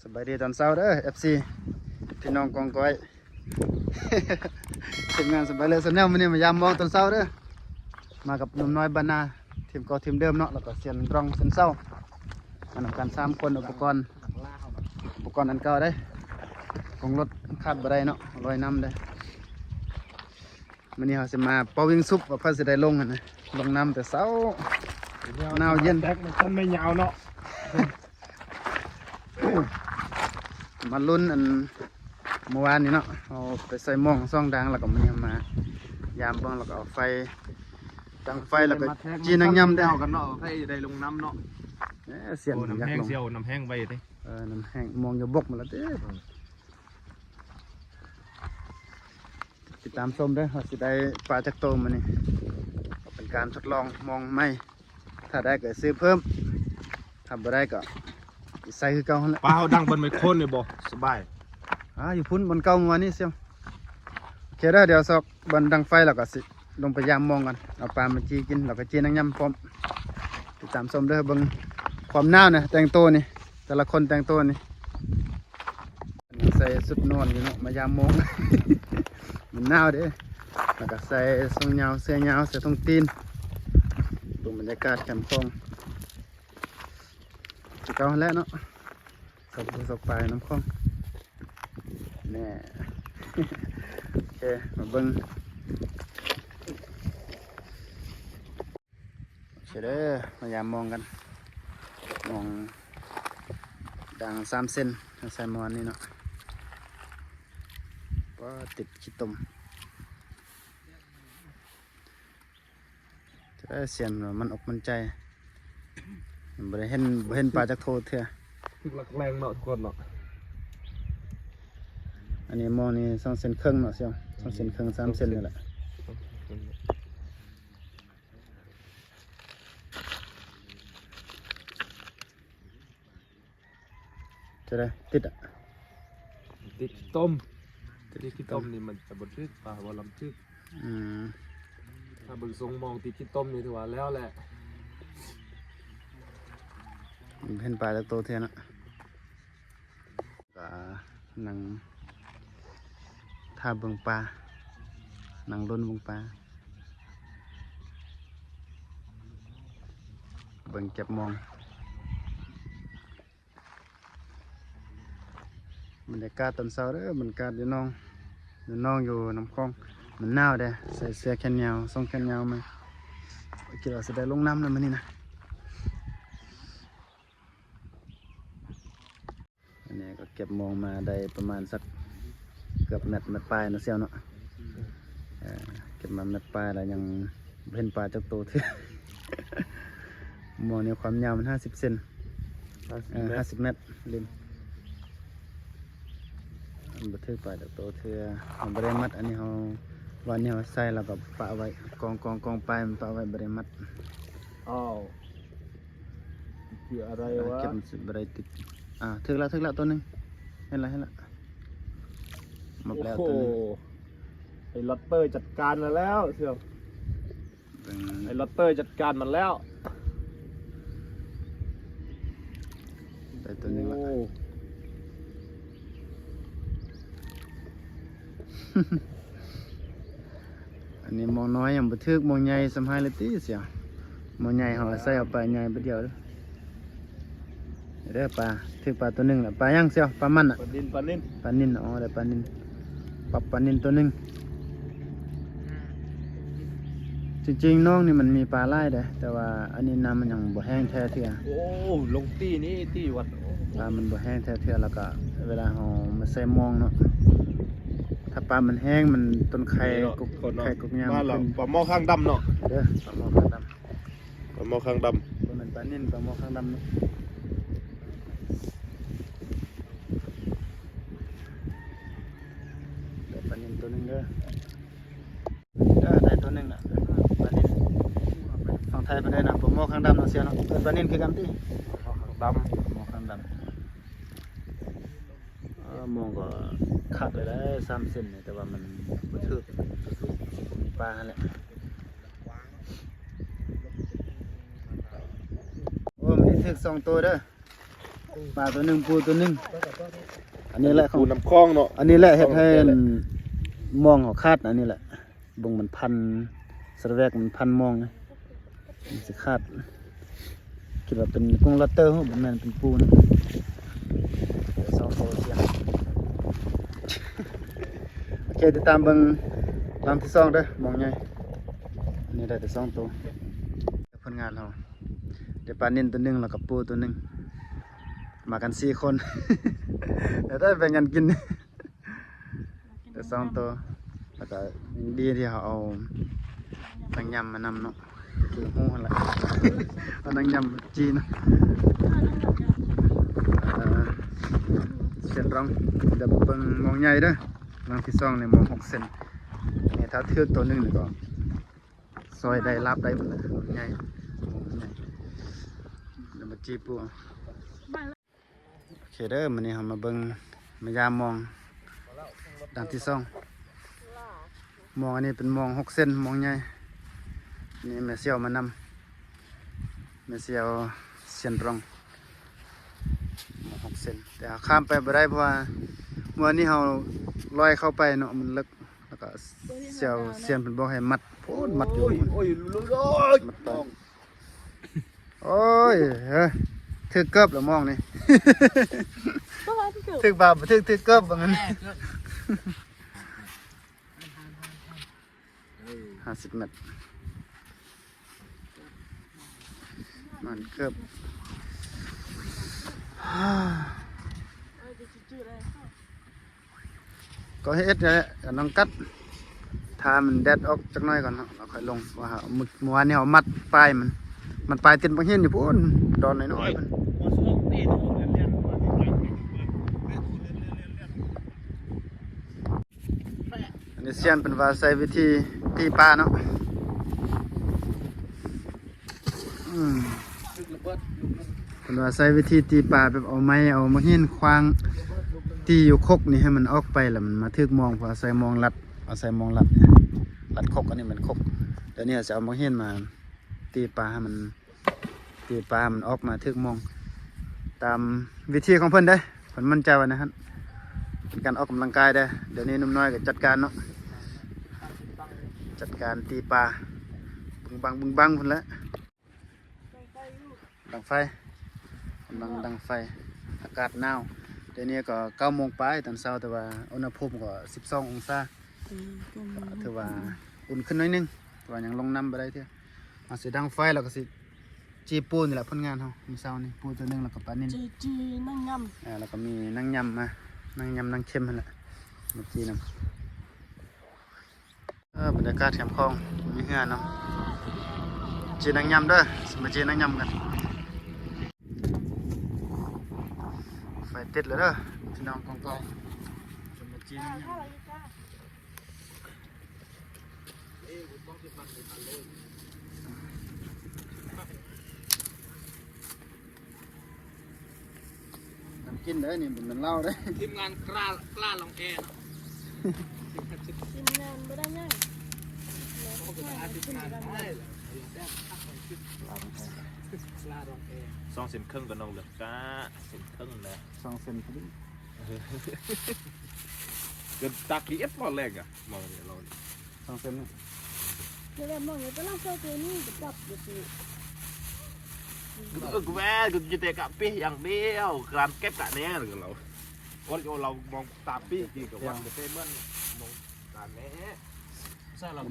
สบายดีตอนเช้าเด้อ FC พี่น้องกองก้อย ทีมงานสบายเลยสแนลมื้อนี้มายามมองตอนเช้าเด้อมากับหนุ่มน้อยบ้านนาทีมก็ทีมเดิมเนาะแล้วก็เซียนรองเซียนเช้ามานำกัน3คนอุปกรณ์อันเก่าได้ของรถคาดบ่ได้เนาะลอยน้ำได้มื้อนี้เราสิมาเป่าวิ่งซุปว่าเพิ่นสิได้ลงหั่นนะลงน้ำแต่เช้าหนาวเย็น แท็กมันไม่ยาวเนาะ มาลุ้นอันเมื่อวานนี้เนาะเอาไปใส่หม้องซ่องดังแล้วก็มันมายามเบ้างแล้วก็เอาไฟตั้งไฟแล้วก็จีนน้ำยำได้ กันเนาะให้ได้ลงน้ำเนาะ เสียนอยาก น้ำแห้ง ลง เซียวน้ำแห้งไปดิ น้ำแห้งมองอย่าบกมาแล้วเด้อติดตามชมเด้อเราสิได้ปลาจักโตมานี่เป็นการทดลองมองไม่ถ้าได้ก็ซื้อเพิ่มถ้าบ่ได้ก็ใส่คือเก่าหั่นแหละ ปลาเขาดังบนไมโครเนี่ยบ่สบาย อยู่พุ่นบนเก่าเมื่อวานนี้เสียวโอเคเด้อเดี๋ยวสอกบนดังไฟแล้วก็สิลงไปยามมองกันเอาปลามาจีกินแล้วก็จีน้ำยำพร้อมติดตามชมเด้อเบิ่งความหนาวเนี่ยแต่งตัวนี่แต่ละคนแต่งตัวนี่ใส่สุดนวลอยู่เนาะมายามมอง มันหนาวเด้อแล้วก็ใส่ทรงยาวเสื้อยาวใส่ทรงตีนดูบรรยากาศแคมป์คงสิเก่าแล้วเนาะสกปลายน้ำคงแน่ โอเคมาเบิ่งเฉยเด้อพยายามมองกันมองดัง3 เซนใส่มอนนี่เนาะก็ติดขี้ตุ่มจะได้เสียนมันอกมันใจบ่ได้เห็นปลาจากโทษเถอะ ถึกหลักแรงเนาะทุกคนเนาะ อันนี้มองนี่2 เซนครึ่งเนาะเสียว2 เซนครึ่ง3 เซนนี่แหละจะได้ติดอ่ะ ติดต้มติดขี้ต้มนี่มันจะบดทึกปลาบอลำทึก อืม ถ้าเบิ่งทรงมองติดขี้ต้มนี่ถือว่าแล้วแหละ เห็นปลาจากโตเทียนอ่ะก็นั่งท่าเบิ่งปลานั่งลุ้นเบิ่งปลาเบิ่งเก็บมองบรรยากาศตอนเช้าเด้อบรรยากาศอยู่น้องอยู่น้ำคลองมันหนาวเด้ใส่เสื้อแขนยาวทรงแขนยาวมาคิดว่าจะได้ลงน้ำแล้วมื้อนี้นะอันนี้ก็เก็บมองมาได้ประมาณสักเกือบเม็ดปลายนะเซียวเนาะเก็บมาเม็ดปลายแล้วยังเห็นปลาจักโตที่ มองเนี่ยความยาวมัน50 เซน50 เมตรลิมบันทึกปลาจากโตเทือเราบริมัดอันนี้เราวันนี้เราใส่แล้วก็ปะไว้กองปลายมันปะไว้บริมัด อ้าวคืออะไรวะ เก็บมันบริติดถึกแล้วตัวหนึงเห็นละหมดแล้ว โอ้ ตัว โห หนึง ไอ้ลอตเตอร์จัดการมาแล้วเชียว เบิ่ง ไอ้ลอตเตอร์จัดการมันแล้ว ได้ตัวหนึงละ โอ้ อันนี้มองน้อยอย่างบันทึกมองใหญ่สำหายเลยตีเสียมองใหญ่เขาใส่เอาปลาใหญ่ไปเดียวเด้อปลาถือปลาตัวหนึงละปลาย่างเสียวปลามันอ่ะ ปลานินปลานิน ปลานินได้ปลานินปรับปลานินตัวหนึงจริงๆน้องนี่มันมีปลาไล่เด้แต่ว่าอันนี้น้ำมันยังบ่แห้งแท้เทื่อ โอ้ลงตี้นี้ตี้วัด ปลามันบ่แห้งแท้เทื่อแล้วก็เวลาเรามาใส่มองเนาะถ้าปลามันแห้งมันต้นไข่กุกยาม บ้านเรา ขึ้น ปลาหม้อข้างดำเนาะ เด้อปลาหมอข้างดำ ปลาหม้อข้างด ตัวนั้นปลานินปลาหมอข้างดำเนาะเดี๋ยวปลานินตัวหนึงเด้อได้ตัวหนึงละปลานินฝั่งไทยไปได้นะปลาหมอข้างดำเนาะเสียเนาะปลานินคือกันติ ำข้างด มองข้างดำมองก็คักเลยได้3 เซนเนี่ยแต่ว่ามันบ่ถึกมีปลาแหละโอ้มันได้ถึก2 ตัวเด้อ ปลาตัวหนึงปูตัวหนึงอันนี้แหละขอ ปู ง น้ำคลองเนาะ อันนี้แหละเฮ็ดให้มองเขาคาดอันนี้แหละบ่งมันพันสระแวกมันพันมองไงมันสิคาดคิดว่าเป็นกุ้งลอตเตอร์บ่แม่นเป็นปูนะสองโตเสียงโอเคติดตามเบิ่งลำที่2เด้อมองใหญ่อันนี้ได้แต่2ตัวผลงานเราได้ปลานิ่นตัวหนึงแล้วก็ปูตัวหนึงมากัน4 คน เดี๋ยวได้แบ่งกันกิน แต่2 ตัวแล้วก็ดีที่เขาเอานางยำมานำเนาะคือหูหั่นล่ะ เอานางยำจีนเส้นรองเดี๋ยวเบิ่งมองใหญ่เด้อมองที่2นี่มอง6 เซนนี่ถ้าเทือกตัวหนึงนี่ก็ซอยได้ลาบได้หมดเลยมองใหญ่เดี๋ยวมาจีปูเอาโอเคเด้อมื้อนี้เรามาเบิ่งมายามมองดังที่2มองอันนี้เป็นมอง6 เซนมองใหญ่นี่แม่เสี่ยวมานำแม่เสี่ยวเสียนรองมอง6 เซนแต่ข้ามไปบ่ได้เพราะว่าเมื่อนี้เราลอยเข้าไปเนาะมันลึกแล้วก็เสี่ยวเสียนเป็นบอกให้มัดโพดมัดอยู่ โอ้ยลุย มัดไปโอ้ยเฮ้ยถือเกือบแล้วมองนี่ ถือบาปถือเกือบว่างั้น50 เมตรมันเกือบก็เฮ็ดเลยน้องกัดถ้ามันแดดออกจักหน่อยก่อนเนาะเราค่อยลงว่าเมื่อวานนี้เขามัดปลายมันปลายติดบางเห็นอยู่พุ่นดอนน้อยๆมันอันนี้เซียนเป็นว่าใช้วิธีตีปลาเนาะเป็นว่าใช้วิธีตีปลาแบบเอาไม้เอามาเห็นควางตีอยู่คกนี่ให้มันออกไปแล้วมันมาทึกมองพอใส่มองลัดเอาใส่มองลัดเนี่ยลัดคกอันนี้มันคกเดี๋ยวนี้จะเอามาเห็นมาตีปลาให้มันตีปลามันออกมาทึกมองตามวิธีของเพิ่นได้เพิ่นมั่นใจว่านะฮะเป็นการออกกำลังกายได้เดี๋ยวนี้หนุ่มน้อยก็จัดการเนาะจัดการตีปลาบึงบังพุ่นละดังไฟกำลังดังไฟอากาศหนาวเดี๋ยวนี้ก็9 โมงปลายตอนเช้าแต่ว่าอุณหภูมิก็12 องศาถือว่าอุ่นขึ้นหน่อยนึงแต่ว่ายังลงน้ำไปได้เท่ามาสิดังไฟแล้วก็สิจีปูนี่แหละผลงานเขามีเช้านี่ปูตัวหนึงแล้วก็ปลานิ่นจีนั่งยำแล้วก็มีนั่งยำมานั่งยำนั่งเค็มนั่นแหละมาจีนำบรรยากาศแคมป์คลองมีเฮือเนาะจีนั่งยำเด้อสมาจีนั่งยำกันไฟติดเลยเด้อพี่น้องกองกอยสมาจีนั่งยำกินได้นี่มันเล่าได้ ทีมงานกล้าลองแอร์ทีมงานไม่ได้ง่าย2 เซนครึ่งกับน้องเหลือก้าเซนครึ่งนะ 2 เซนพอดี เกินตาขี้เอ็ดมอแรกอะมองเนี่ยเรา 2 เซนนี่ เดี๋ยวมองเลยก็ล่างโซ่ตัวนี้จะจับอยู่สิ กูแม่กูจะเตะกับปีอย่างเดียวการเก็บกะเนี้ยหรือเราวันเรามองตาปีกี่กับวันเตะมันมองตาเนี้ย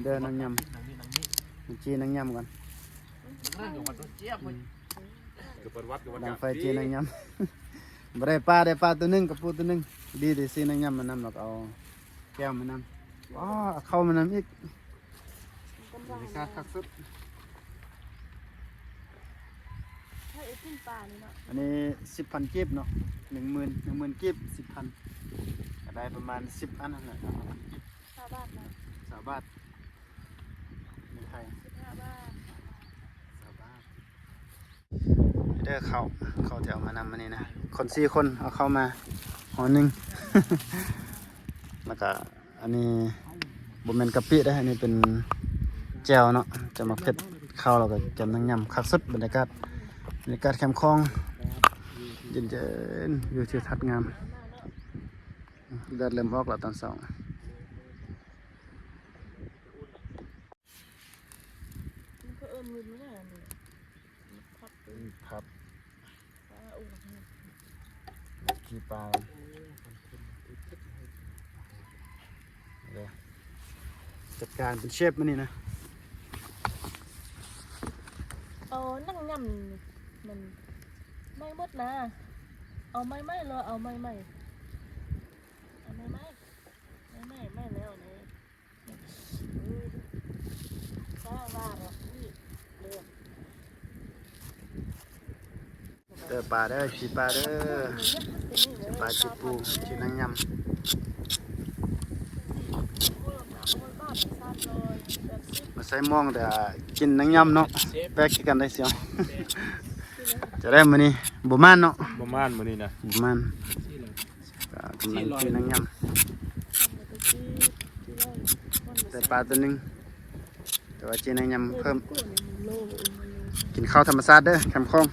เดินนั่งยำมันจีนั่งยำก่อน เรื่องของมันต้องเจี๊ยบเลยกับประวัติกับวัน ดังไฟจีนั่งยำ บ่ได้ปลาตัวหนึงกับปูตัวหนึงดีดีซีนั่งยำมานำแล้วก็เอาแก้วมานำอ๋อเข้ามานำอีกบรรยากาศคักสุด ถ้าไอ้ขึ้นปลานี่เนาะ อันนี้ 10,000 กีบเนาะ10,000 กีบ 10,000ก็ได้ประมาณ10 อันนั่นแหละ 5 บาทนะ 3 บาทในไทย 15 บาท 3 บาทเด้อเข้าแถวมานำมานี่นะคน4 คนเอาเข้ามาหอหนึง แล้วก็อันนี้บ่แม่นกะปิได้อันนี้เป็นแจ่วเนาะจะมาเผ็ดข้าวเราก็จำนั่งยำคักสุดบรรยากาศแคมป์คลอง เย็นๆวิวทิวทัศน์งามแดดเริ่มออกแล้วตอนเช้า ครับกี่ปลา จัดการเป็นเชฟมันนี่นะ เอานั่งย่ำมันไม่หมดนะเอาไม่เลยเอาไม่เอาไม่แล้วเนี่ยถ้าว่าหรอกนี่เรื่อง เด้อปลาเด้อชีปลาเด้อปลาชีปูชีนางยำมาใส่หมองแต่กินนางยำเนาะแปลกกันได้เสียวจะได้มื้อนี้บ่มานเนาะ ประมาณมื้อนี้นะ บ่มานก็กำลังกินนางยำใส่ปลาตัวหนึงแต่ว่าจีนางยำเพิ่มกินข้าวธรรมชาติเด้อแคมป์คลอง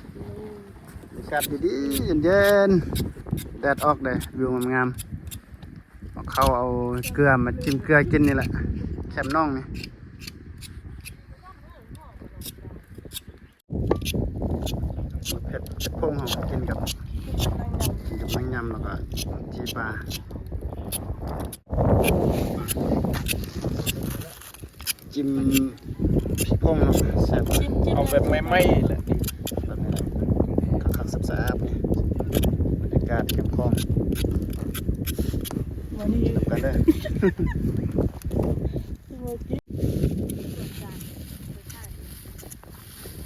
บรรยากาศดีๆเย็นๆแดดออกเลยวิวงามๆเอาข้าวเอาเกลือมาจิ้มเกลือกินนี่แหละแคมป์น้องนี่เผ็ดพงของกินกับนางยำแล้วก็จีปลาจิ้มพี่พงเนาะแซ่บ เอาแบบไม่ๆแหละ แบบนี้ขักๆสับๆนี่บรรยากาศเข้มข้น วันนี้ ทำกันได้อ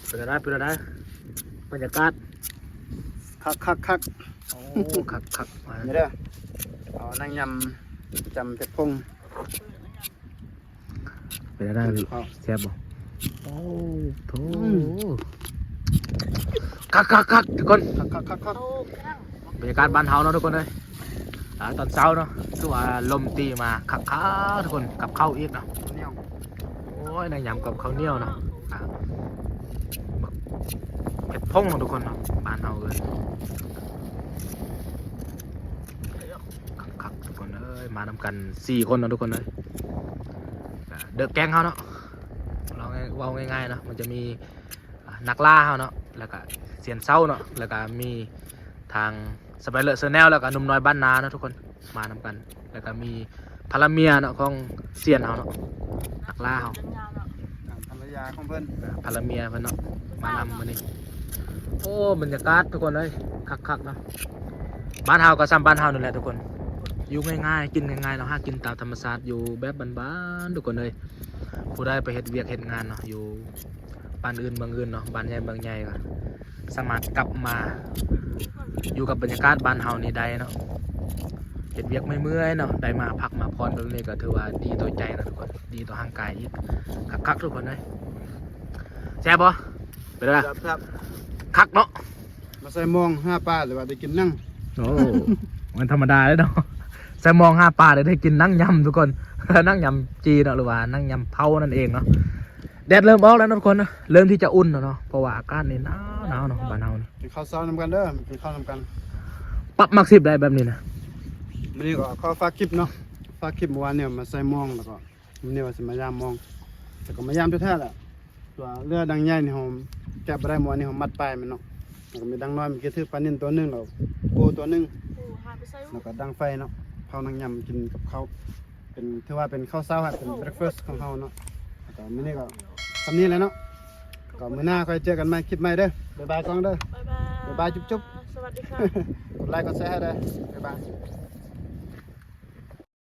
เป็นอะไรบรรยากาศ คัก โอ้คัก ๆนี่เด้อเอานางยำจำเพชรพง เป็นอะไร เอา แซ่บบ่โอ้โถคักทุกคน คัก เอากระด้าง บรรยากาศบ้านเฮาเนาะทุกคนเลยตอนเช้าเนาะคือว่าลมตีมาคักทุกคนกับข้าวอีกเนาะ เหนียว โอ้ยนายยำกับข้าวเหนียวเนาะเผ็ดพงเนาะทุกคนเนาะบ้านเฮาเลยคักทุกคนเอ้ยมานำกัน4 คนเนาะทุกคนเลยเดอะแก๊งเฮาเนาะเราง่ายๆเนาะมันจะมีนักล่าเฮาเนาะแล้วก็เสียนเศร้าเนาะแล้วก็มีทางสไปเลอร์เซอร์แนลแล้วก็หนุ่มน้อยบ้านนาเนาะทุกคนมานำกันแล้วก็มีพาราเมียเนาะของเสียนเฮาเนาะนักล่าเฮา เป็นงานเนาะ ภรรยาของเพิ่น พาราเมียเพิ่นเนาะมานำมานี่โอ้บรรยากาศทุกคนเลยคักๆเนาะบ้านเฮาก็ซ้ำบ้านเฮานี่แหละทุกคนอยู่ง่ายๆกินง่ายๆเนาะหากินตามธรรมชาติอยู่แบบบ้านๆทุกคนเลยผู้ใดไปเฮ็ดเวียกเฮ็ดงานเนาะอยู่บ้านอื่นเมืองอื่นเนาะบ้านใหญ่เมืองใหญ่ก็สามารถกลับมาอยู่กับบรรยากาศบ้านเฮานี่ได้เนาะเฮ็ดเวียกไม่เมื่อยเนาะได้มาพักมาพรตรงนี้ก็ถือว่าดีต่อใจนะทุกคนดีต่อร่างกายอีกคักๆทุกคนเลยแซ่บบ่เป็นไง ครับ คักเนาะ มาใส่หมอง5ปลาหรือว่าได้กินนั่ง โอ้ มันธรรมดาเลยเนาะแซลมอง5 ปลาได้กินนั่งยำทุกคน นั่งยำจีนเนาะหรือว่านั่งยำเผานั่นเองเนาะแดดเริ่มออกแล้วนะทุกคนนะเริ่มที่จะอุ่นแล้วเนาะเพราะว่าอากาศนี่หนาวเนาะบ้านเฮานี่ กินข้าวเช้านำกันเด้อกินข้าวนำกัน ปรับมัก10ได้แบบนี้นะ มื้อนี้ก็ขอฝากคลิปเนาะฝากคลิปเมื่อวานเนี่ยมาใส่หมองแล้วก็มื้อนี้ว่าสิมายามหมองแต่ก็มายามแท้ๆแหละตัวเรือดังใหญ่นี่เฮาแกะบ่ได้เมื่อวานนี้เฮามัดปลายมันเนาะแล้วก็มีดังน้อยเมื่อกี้ถือปลานิ่นตัวหนึงแล้วปูตัวหนึง โอ้หาไปใส่ แล้วก็ดังไฟเนาะเผานางยำกินกับข้าวเป็นถือว่าเป็นข้าวเช้าครับเป็นเบรคฟาสต์ของเฮาเนาะแล้วก็มื้อนี้ก็ทำนี้แหละเนาะก็มื้อหน้าค่อยเจอกันใหม่คลิปใหม่เด้อบ๊ายบายกล้องเด้อ บ๊ายบาย บ๊ายบายจุ๊บ สวัสดีค่ะ กดไลค์กดแชร์ให้เด้อบ๊ายบาย